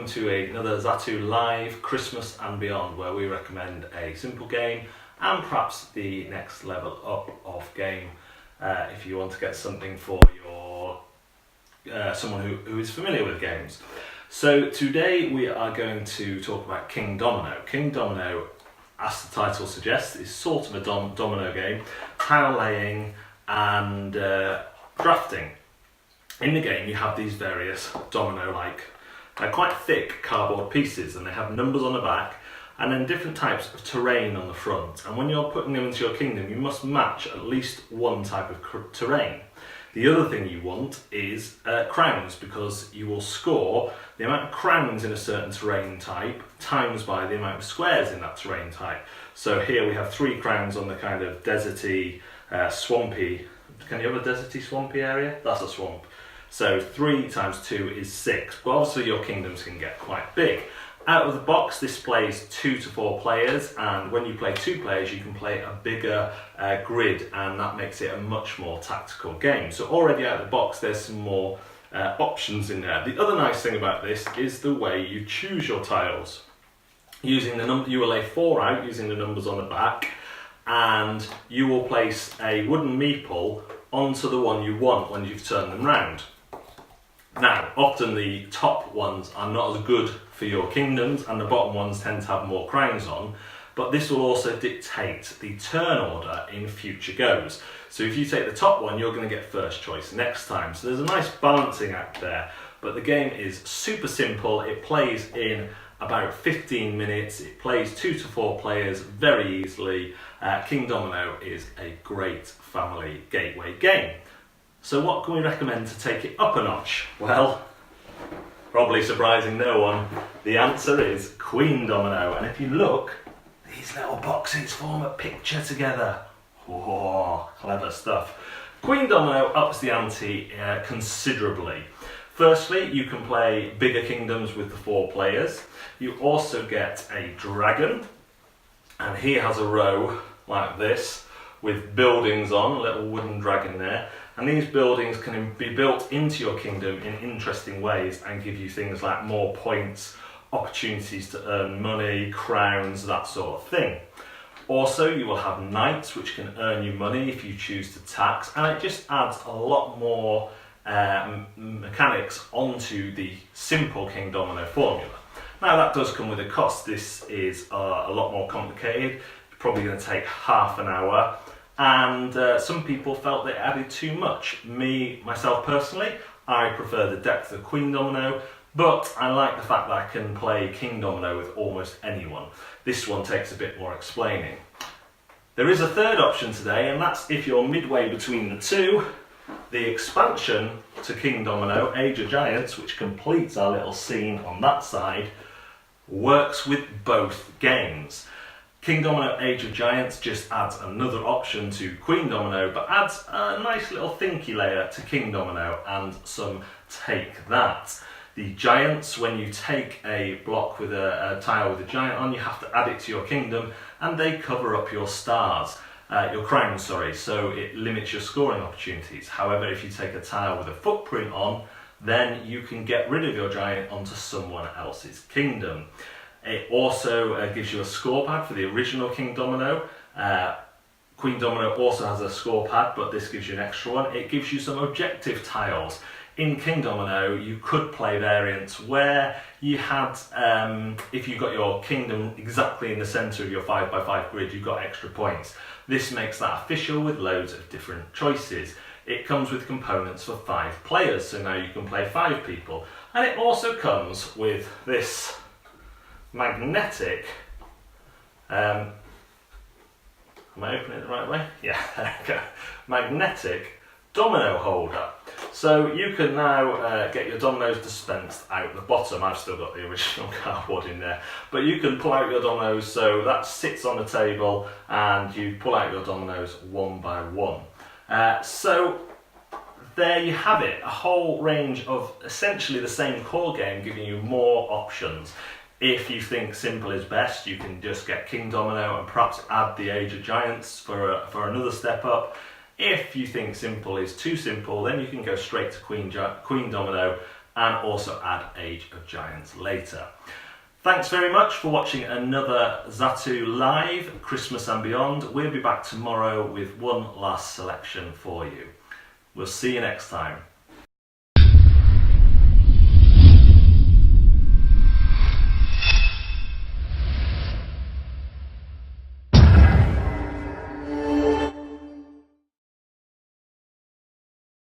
to another Zatu Live Christmas and Beyond, where we recommend a simple game and perhaps the next level up of game if you want to get something for your someone who is familiar with games. So today we are going to talk about Kingdomino. Kingdomino, as the title suggests, is sort of a domino game, tile laying and drafting. In the game you have these various domino-like, quite thick cardboard pieces, and they have numbers on the back and then different types of terrain on the front. And when you're putting them into your kingdom, you must match at least one type of terrain. The other thing you want is crowns, because you will score the amount of crowns in a certain terrain type times by the amount of squares in that terrain type. So here we have 3 crowns on the kind of deserty, swampy. Can you have a deserty, swampy area? That's a swamp. So 3 times 2 is 6, but obviously your kingdoms can get quite big. Out of the box, this plays 2 to 4 players, and when you play 2 players, you can play a bigger grid, and that makes it a much more tactical game. So already out of the box, there's some more options in there. The other nice thing about this is the way you choose your tiles. Using the number, you will lay 4 out using the numbers on the back, and you will place a wooden meeple onto the one you want when you've turned them round. Now, often the top ones are not as good for your kingdoms, and the bottom ones tend to have more crowns on, but this will also dictate the turn order in future goes. So if you take the top one, you're going to get first choice next time. So there's a nice balancing act there, but the game is super simple. It plays in about 15 minutes. It plays 2 to 4 players very easily. Kingdomino is a great family gateway game. So what can we recommend to take it up a notch? Well, probably surprising no one, the answer is Queendomino. And if you look, these little boxes form a picture together. Oh, clever stuff. Queendomino ups the ante considerably. Firstly, you can play bigger kingdoms with the 4 players. You also get a dragon, and he has a row like this with buildings on, a little wooden dragon there. And these buildings can be built into your kingdom in interesting ways and give you things like more points, opportunities to earn money, crowns, that sort of thing. Also, you will have knights, which can earn you money if you choose to tax, and it just adds a lot more mechanics onto the simple Kingdomino formula. Now that does come with a cost. This is a lot more complicated, probably going to take half an hour, and some people felt that it added too much. Myself personally, I prefer the depth of Queendomino, but I like the fact that I can play Kingdomino with almost anyone. This one takes a bit more explaining. There is a third option today, and that's if you're midway between the two. The expansion to Kingdomino, Age of Giants, which completes our little scene on that side, works with both games. Kingdomino Age of Giants just adds another option to Queendomino, but adds a nice little thinky layer to Kingdomino and some take that. The giants, when you take a block with a tile with a giant on, you have to add it to your kingdom, and they cover up your stars. Your crowns, sorry, so it limits your scoring opportunities. However, if you take a tile with a footprint on, then you can get rid of your giant onto someone else's kingdom. It also gives you a score pad for the original Kingdomino. Queendomino also has a score pad, but this gives you an extra one. It gives you some objective tiles. In Kingdomino, you could play variants where you had, if you got your kingdom exactly in the centre of your 5x5 grid, you got extra points. This makes that official with loads of different choices. It comes with components for 5 players, so now you can play 5 people. And it also comes with this magnetic, am I opening it the right way? Yeah, there we go. Magnetic domino holder. So you can now get your dominoes dispensed out the bottom. I've still got the original cardboard in there, but you can pull out your dominoes, so that sits on the table and you pull out your dominoes one by one. So there you have it, a whole range of essentially the same core game, giving you more options. If you think simple is best, you can just get Kingdomino and perhaps add the Age of Giants for another step up. If you think simple is too simple, then you can go straight to Queendomino and also add Age of Giants later. Thanks very much for watching another Zatu Live Christmas and Beyond. We'll be back tomorrow with one last selection for you. We'll see you next time.